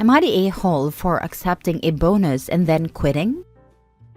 Am I the a-hole for accepting a bonus and then quitting?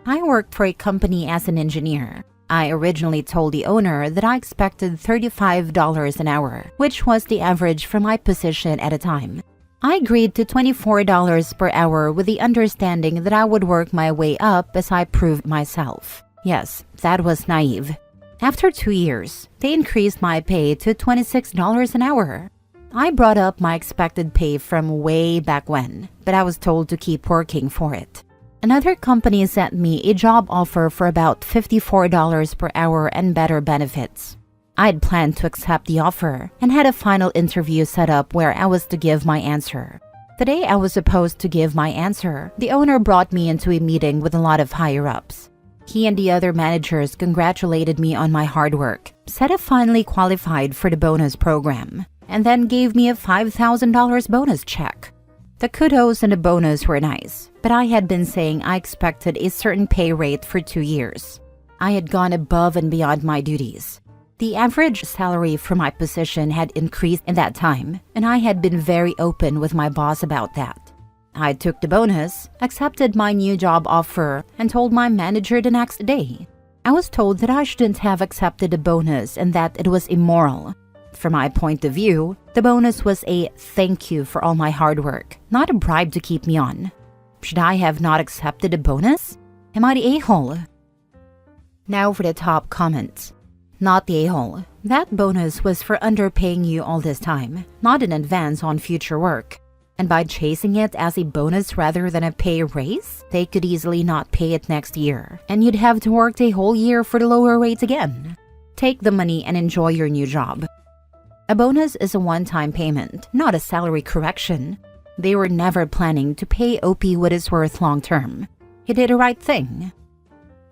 I worked for a company as an engineer. I originally told the owner that I expected $35 an hour, which was the average for my position at the time. I agreed to $24 per hour with the understanding that I would work my way up as I proved myself. Yes, that was naive. After 2 years, they increased my pay to $26 an hour. I brought up my expected pay from way back when, but I was told to keep working for it. Another company sent me a job offer for about $54 per hour and better benefits. I'd planned to accept the offer and had a final interview set up where I was to give my answer. The day I was supposed to give my answer, the owner brought me into a meeting with a lot of higher-ups. He and the other managers congratulated me on my hard work, said I finally qualified for the bonus program, and then gave me a $5,000 bonus check. The kudos and the bonus were nice, but I had been saying I expected a certain pay rate for 2 years. I had gone above and beyond my duties. The average salary for my position had increased in that time, and I had been very open with my boss about that. I took the bonus, accepted my new job offer, and told my manager the next day. I was told that I shouldn't have accepted the bonus and that it was immoral. From my point of view, the bonus was a thank you for all my hard work, not a bribe to keep me on. Should I have not accepted the bonus? Am I the a-hole? Now for the top comments. Not the a-hole. That bonus was for underpaying you all this time, not an advance on future work. And by chasing it as a bonus rather than a pay raise, they could easily not pay it next year, and you'd have to work a whole year for the lower rate again. Take the money and enjoy your new job. A bonus is a one-time payment, not a salary correction. They were never planning to pay OP what is worth long-term. He did the right thing.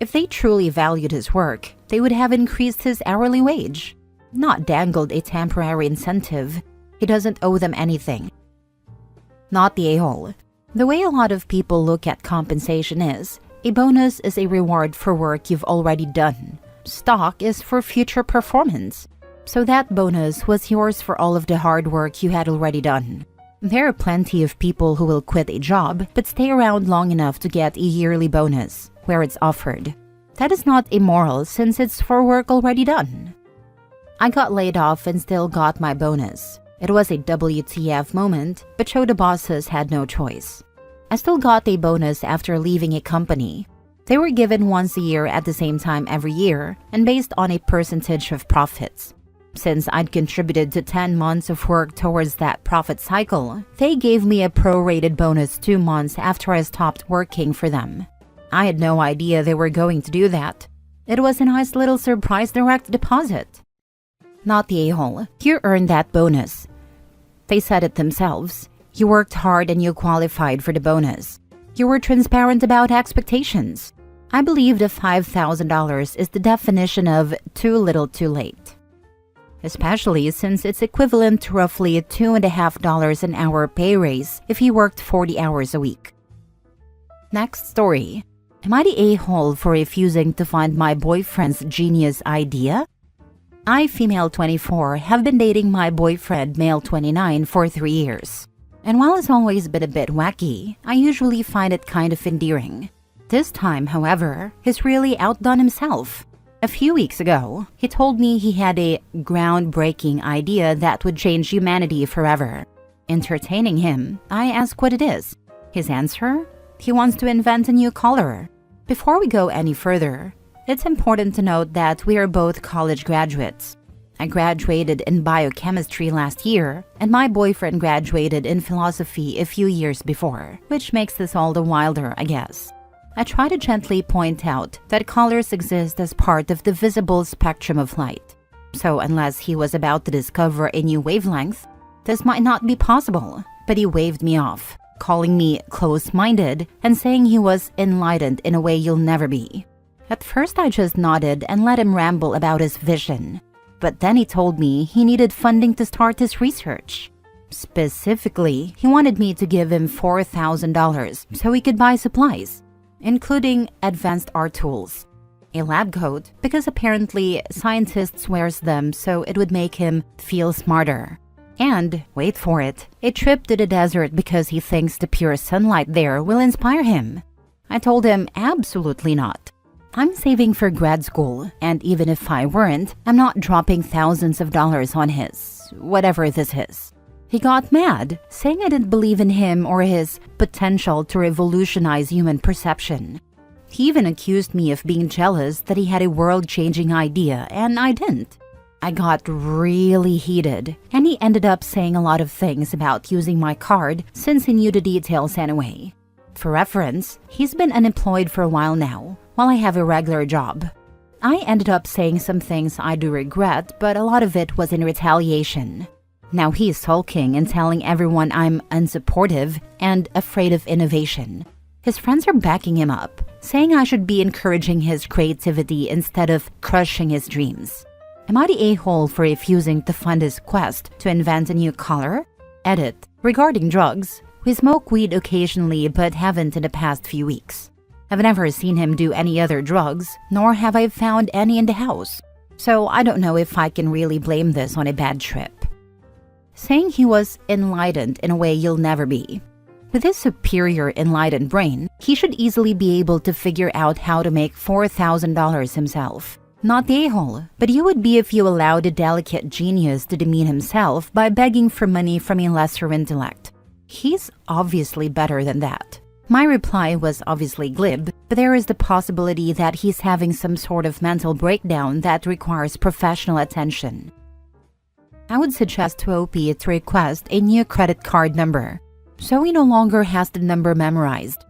If they truly valued his work, they would have increased his hourly wage, not dangled a temporary incentive. He doesn't owe them anything. Not the a-hole. The way a lot of people look at compensation is, a bonus is a reward for work you've already done. Stock is for future performance. So that bonus was yours for all of the hard work you had already done. There are plenty of people who will quit a job but stay around long enough to get a yearly bonus, where it's offered. That is not immoral since it's for work already done. I got laid off and still got my bonus. It was a WTF moment, but showed the bosses had no choice. I still got a bonus after leaving a company. They were given once a year at the same time every year and based on a percentage of profits. Since I'd contributed to 10 months of work towards that profit cycle, they gave me a prorated bonus 2 months after I stopped working for them. I had no idea they were going to do that. It was a nice little surprise direct deposit. Not the a-hole. You earned that bonus. They said it themselves. You worked hard and you qualified for the bonus. You were transparent about expectations. I believe the $5,000 is the definition of too little too late. Especially since it's equivalent to roughly $2.50 an hour pay raise if he worked 40 hours a week. Next story. Am I the a-hole for refusing to fund my boyfriend's genius idea? I, female 24, have been dating my boyfriend, male 29, for 3 years. And while it's always been a bit wacky, I usually find it kind of endearing. This time, however, he's really outdone himself. A few weeks ago, he told me he had a groundbreaking idea that would change humanity forever. Entertaining him, I asked what it is. His answer? He wants to invent a new color. Before we go any further, it's important to note that we are both college graduates. I graduated in biochemistry last year, and my boyfriend graduated in philosophy a few years before, which makes this all the wilder, I guess. I try to gently point out that colors exist as part of the visible spectrum of light. So unless he was about to discover a new wavelength, this might not be possible. But he waved me off, calling me close-minded and saying he was enlightened in a way you'll never be. At first I just nodded and let him ramble about his vision. But then he told me he needed funding to start his research. Specifically, he wanted me to give him $4,000 so he could buy supplies, including advanced art tools, a lab coat, because apparently scientists wears them so it would make him feel smarter, And, wait for it, a trip to the desert because he thinks the pure sunlight there will inspire him. I told him absolutely not. I'm saving for grad school, and even if I weren't, I'm not dropping thousands of dollars on his, whatever this is. He got mad, saying I didn't believe in him or his potential to revolutionize human perception. He even accused me of being jealous that he had a world-changing idea, and I didn't. I got really heated, and he ended up saying a lot of things about using my card since he knew the details anyway. For reference, he's been unemployed for a while now, while I have a regular job. I ended up saying some things I do regret, but a lot of it was in retaliation. Now he's sulking and telling everyone I'm unsupportive and afraid of innovation. His friends are backing him up, saying I should be encouraging his creativity instead of crushing his dreams. Am I the a-hole for refusing to fund his quest to invent a new color? Edit. Regarding drugs, we smoke weed occasionally but haven't in the past few weeks. I've never seen him do any other drugs, nor have I found any in the house. So I don't know if I can really blame this on a bad trip. Saying he was enlightened in a way you'll never be. With his superior enlightened brain, he should easily be able to figure out how to make $4,000 himself. Not the a-hole, but you would be if you allowed a delicate genius to demean himself by begging for money from a lesser intellect. He's obviously better than that. My reply was obviously glib, but there is the possibility that he's having some sort of mental breakdown that requires professional attention. I would suggest to OP to request a new credit card number, so he no longer has the number memorized.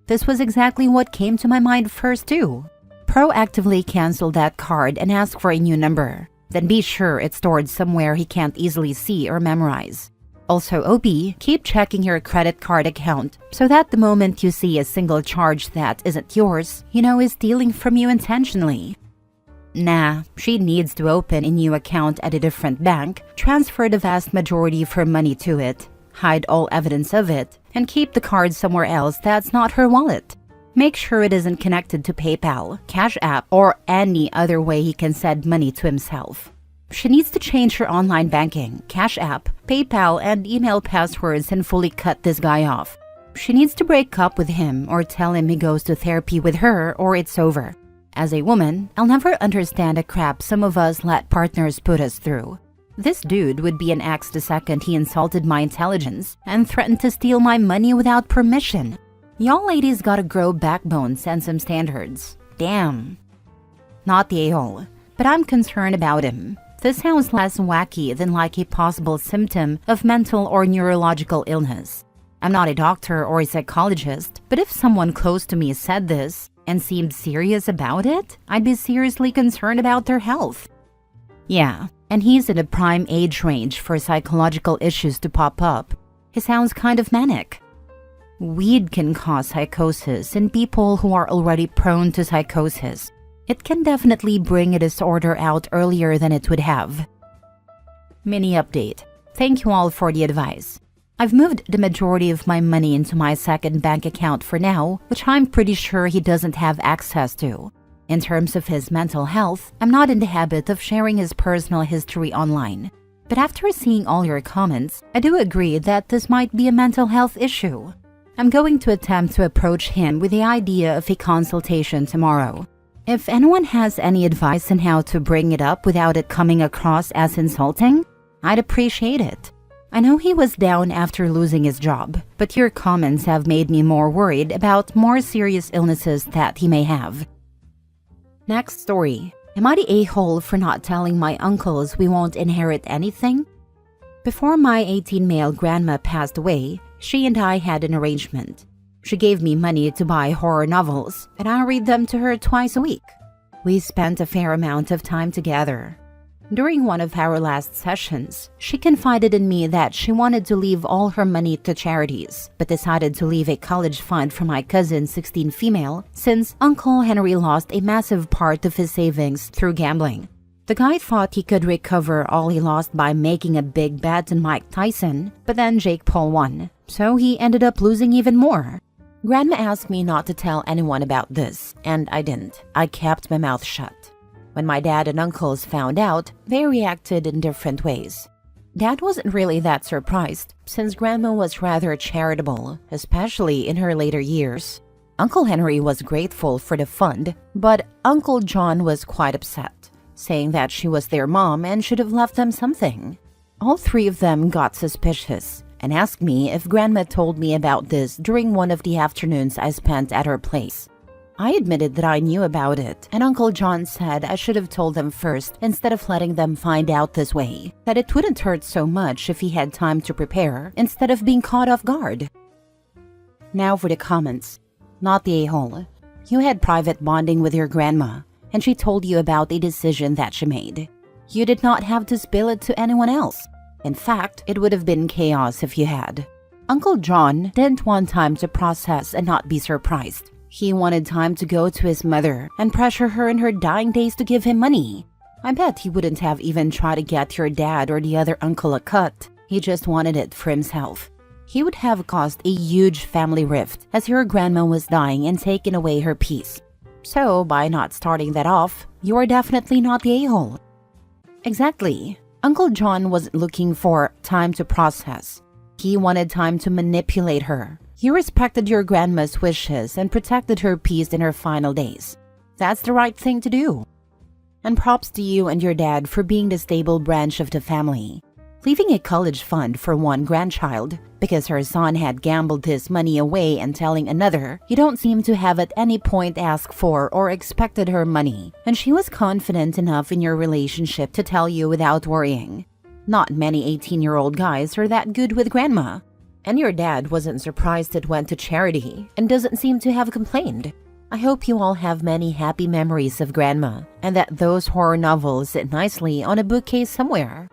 This was exactly what came to my mind first too. Proactively cancel that card and ask for a new number. Then be sure it's stored somewhere he can't easily see or memorize. Also, OP, keep checking your credit card account so that the moment you see a single charge that isn't yours, you know is stealing from you intentionally. Nah, she needs to open a new account at a different bank, transfer the vast majority of her money to it, hide all evidence of it, and keep the card somewhere else that's not her wallet. Make sure it isn't connected to PayPal, Cash App, or any other way he can send money to himself. She needs to change her online banking, Cash App, PayPal, and email passwords and fully cut this guy off. She needs to break up with him or tell him he goes to therapy with her or it's over. As a woman, I'll never understand the crap some of us let partners put us through. This dude would be an ex the second he insulted my intelligence and threatened to steal my money without permission. Y'all ladies gotta grow backbones and some standards. Damn. Not the a-hole, but I'm concerned about him. This sounds less wacky than like a possible symptom of mental or neurological illness. I'm not a doctor or a psychologist, but if someone close to me said this and seemed serious about it, I'd be seriously concerned about their health. Yeah, and he's in a prime age range for psychological issues to pop up. He sounds kind of manic. Weed can cause psychosis in people who are already prone to psychosis. It can definitely bring a disorder out earlier than it would have. Mini update. Thank you all for the advice. I've moved the majority of my money into my second bank account for now, which I'm pretty sure he doesn't have access to. In terms of his mental health, I'm not in the habit of sharing his personal history online. But after seeing all your comments, I do agree that this might be a mental health issue. I'm going to attempt to approach him with the idea of a consultation tomorrow. If anyone has any advice on how to bring it up without it coming across as insulting, I'd appreciate it. I know he was down after losing his job, but your comments have made me more worried about more serious illnesses that he may have. Next story. Am I the a-hole for not telling my uncles we won't inherit anything? Before my 18-male grandma passed away, she and I had an arrangement. She gave me money to buy horror novels, and I read them to her twice a week. We spent a fair amount of time together. During one of our last sessions, she confided in me that she wanted to leave all her money to charities, but decided to leave a college fund for my cousin 16 female since Uncle Henry lost a massive part of his savings through gambling. The guy thought he could recover all he lost by making a big bet on Mike Tyson, but then Jake Paul won, so he ended up losing even more. Grandma asked me not to tell anyone about this, and I didn't. I kept my mouth shut. When my dad and uncles found out, they reacted in different ways. Dad wasn't really that surprised, since Grandma was rather charitable, especially in her later years. Uncle Henry was grateful for the fund, but Uncle John was quite upset, saying that she was their mom and should have left them something. All three of them got suspicious and asked me if Grandma told me about this during one of the afternoons I spent at her place. I admitted that I knew about it, and Uncle John said I should have told them first instead of letting them find out this way, that it wouldn't hurt so much if he had time to prepare instead of being caught off guard. Now for the comments. Not the a-hole. You had private bonding with your grandma, and she told you about a decision that she made. You did not have to spill it to anyone else. In fact, it would have been chaos if you had. Uncle John didn't want time to process and not be surprised. He wanted time to go to his mother and pressure her in her dying days to give him money. I bet he wouldn't have even tried to get your dad or the other uncle a cut. He just wanted it for himself. He would have caused a huge family rift as your grandma was dying and taken away her peace. So, by not starting that off, you are definitely not the a-hole. Exactly. Uncle John wasn't looking for time to process. He wanted time to manipulate her. He respected your grandma's wishes and protected her peace in her final days. That's the right thing to do. And props to you and your dad for being the stable branch of the family. Leaving a college fund for one grandchild because her son had gambled his money away and telling another you don't seem to have at any point asked for or expected her money, and she was confident enough in your relationship to tell you without worrying. Not many 18-year-old guys are that good with grandma. And your dad wasn't surprised it went to charity and doesn't seem to have complained. I hope you all have many happy memories of grandma and that those horror novels sit nicely on a bookcase somewhere.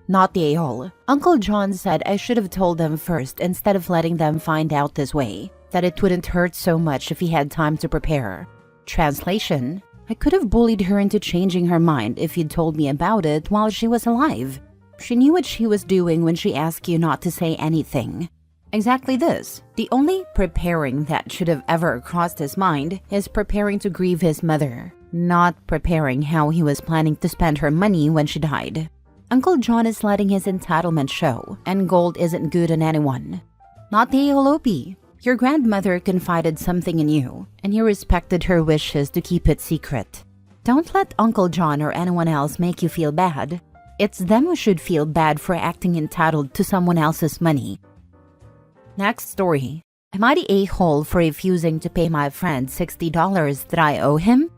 Not the a-hole. Uncle John said I should have told them first instead of letting them find out this way, that it wouldn't hurt so much if he had time to prepare. Translation: I could have bullied her into changing her mind if you'd told me about it while she was alive. She knew what she was doing when she asked you not to say anything. Exactly this. The only preparing that should have ever crossed his mind is preparing to grieve his mother, not preparing how he was planning to spend her money when she died. Uncle John is letting his entitlement show, and gold isn't good on anyone. Not the a-hole. Your grandmother confided something in you, and you respected her wishes to keep it secret. Don't let Uncle John or anyone else make you feel bad. It's them who should feel bad for acting entitled to someone else's money. Next story. Am I the a-hole for refusing to pay my friend $60 that I owe him?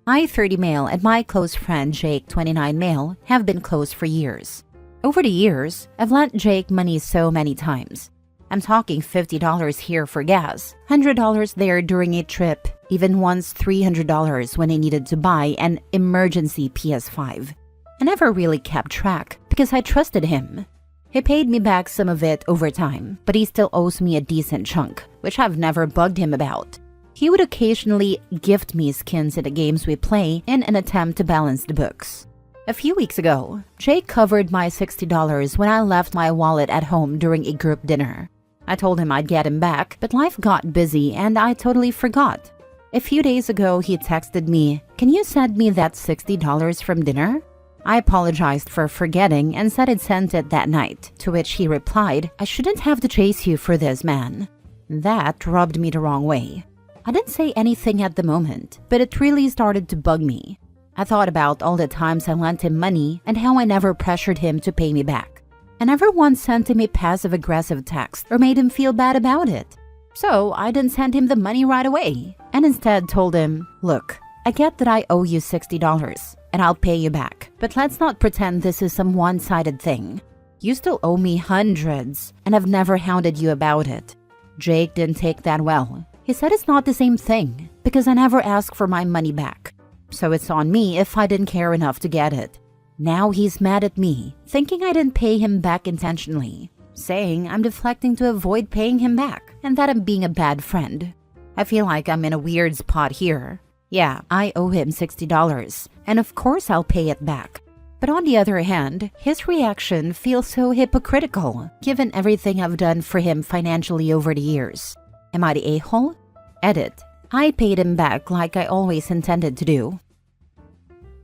I, 30 male, and my close friend Jake, 29 male, have been close for years. Over the years, I've lent Jake money so many times. I'm talking $50 here for gas, $100 there during a trip, even once $300 when I needed to buy an emergency PS5. I never really kept track because I trusted him. He paid me back some of it over time, but he still owes me a decent chunk, which I've never bugged him about. He would occasionally gift me skins in the games we play in an attempt to balance the books. A few weeks ago, Jake covered my $60 when I left my wallet at home during a group dinner. I told him I'd get him back, but life got busy and I totally forgot. A few days ago, he texted me, "Can you send me that $60 from dinner?" I apologized for forgetting and said I'd sent it that night, to which he replied, "I shouldn't have to chase you for this, man." That rubbed me the wrong way. I didn't say anything at the moment, but it really started to bug me. I thought about all the times I lent him money and how I never pressured him to pay me back. I never once sent him a passive-aggressive text or made him feel bad about it. So I didn't send him the money right away, and instead told him, "Look, I get that I owe you $60, and I'll pay you back, but let's not pretend this is some one-sided thing. You still owe me hundreds, and I've never hounded you about it." Jake didn't take that well. He said it's not the same thing, because I never asked for my money back. So it's on me if I didn't care enough to get it. Now he's mad at me, thinking I didn't pay him back intentionally, saying I'm deflecting to avoid paying him back, and that I'm being a bad friend. I feel like I'm in a weird spot here. Yeah, I owe him $60, and of course I'll pay it back. But on the other hand, his reaction feels so hypocritical, given everything I've done for him financially over the years. Am I the a-hole? Edit. I paid him back like I always intended to do.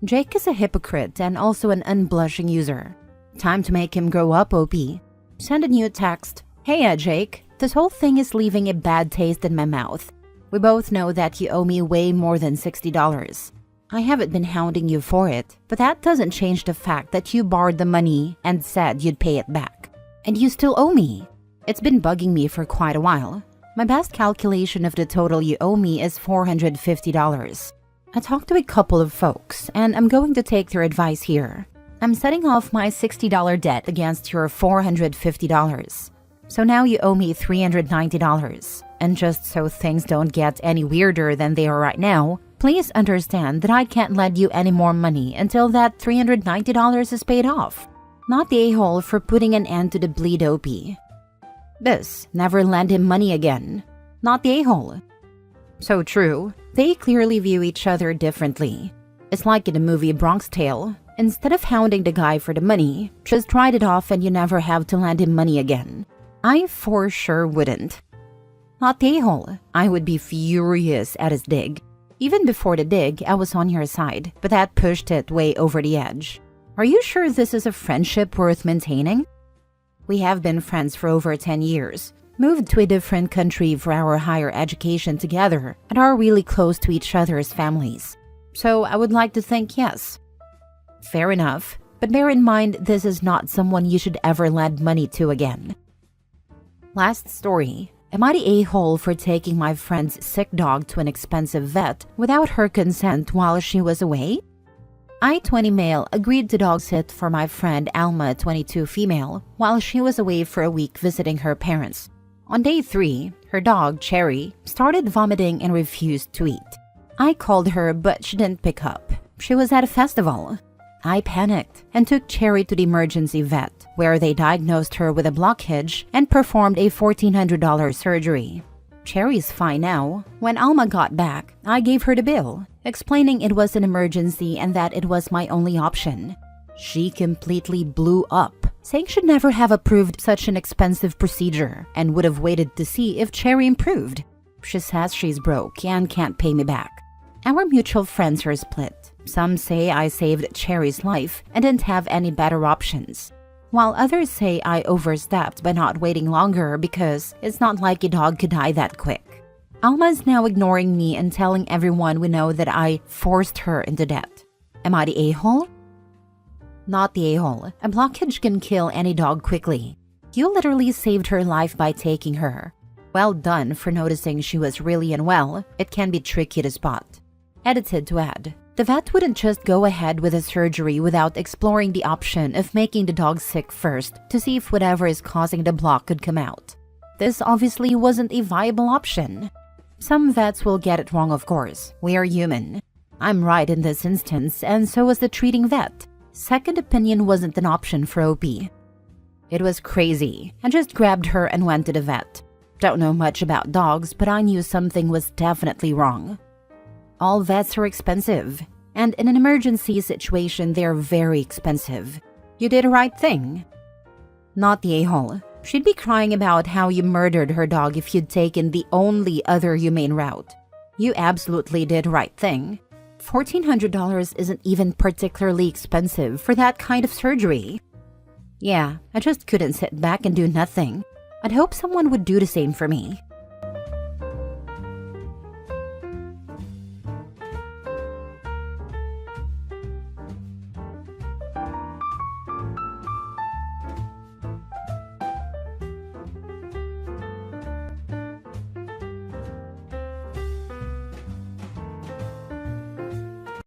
Jake is a hypocrite and also an unblushing user. Time to make him grow up, OP. Send a new text. Hey, Jake, this whole thing is leaving a bad taste in my mouth. We both know that you owe me way more than $60. I haven't been hounding you for it, but that doesn't change the fact that you borrowed the money and said you'd pay it back. And you still owe me. It's been bugging me for quite a while. My best calculation of the total you owe me is $450. I talked to a couple of folks, and I'm going to take their advice here. I'm setting off my $60 debt against your $450. So now you owe me $390. And just so things don't get any weirder than they are right now, please understand that I can't lend you any more money until that $390 is paid off. Not the a-hole for putting an end to the bleed, OP. This, never lend him money again. Not the a-hole. So true, they clearly view each other differently. It's like in the movie Bronx Tale. Instead of hounding the guy for the money, just write it off and you never have to lend him money again. I for sure wouldn't. Not the a-hole. I would be furious at his dig. Even before the dig, I was on your side, but that pushed it way over the edge. Are you sure this is a friendship worth maintaining? We have been friends for over 10 years, moved to a different country for our higher education together, and are really close to each other's families. So I would like to think yes. Fair enough, but bear in mind this is not someone you should ever lend money to again. Last story. Am I the a-hole for taking my friend's sick dog to an expensive vet without her consent while she was away? I, 20 male, agreed to dog sit for my friend Alma, 22 female, while she was away for a week visiting her parents. On day 3, her dog, Cherry, started vomiting and refused to eat. I called her, but she didn't pick up. She was at a festival. I panicked and took Cherry to the emergency vet, where they diagnosed her with a blockage and performed a $1,400 surgery. Cherry's fine now. When Alma got back, I gave her the bill, explaining it was an emergency and that it was my only option. She completely blew up, saying she'd never have approved such an expensive procedure and would have waited to see if Cherry improved. She says she's broke and can't pay me back. Our mutual friends are split. Some say I saved Cherry's life and didn't have any better options, while others say I overstepped by not waiting longer because it's not like a dog could die that quick. Alma's now ignoring me and telling everyone we know that I forced her into debt. Am I the a-hole? Not the a-hole. A blockage can kill any dog quickly. You literally saved her life by taking her. Well done for noticing she was really unwell. It can be tricky to spot. Edited to add. The vet wouldn't just go ahead with the surgery without exploring the option of making the dog sick first to see if whatever is causing the block could come out. This obviously wasn't a viable option. Some vets will get it wrong, of course. We are human. I'm right in this instance, and so was the treating vet. Second opinion wasn't an option for OP. It was crazy. I just grabbed her and went to the vet. Don't know much about dogs, but I knew something was definitely wrong. All vets are expensive, and in an emergency situation, they're very expensive. You did the right thing. Not the a-hole. She'd be crying about how you murdered her dog if you'd taken the only other humane route. You absolutely did the right thing. $1,400 isn't even particularly expensive for that kind of surgery. Yeah, I just couldn't sit back and do nothing. I'd hope someone would do the same for me.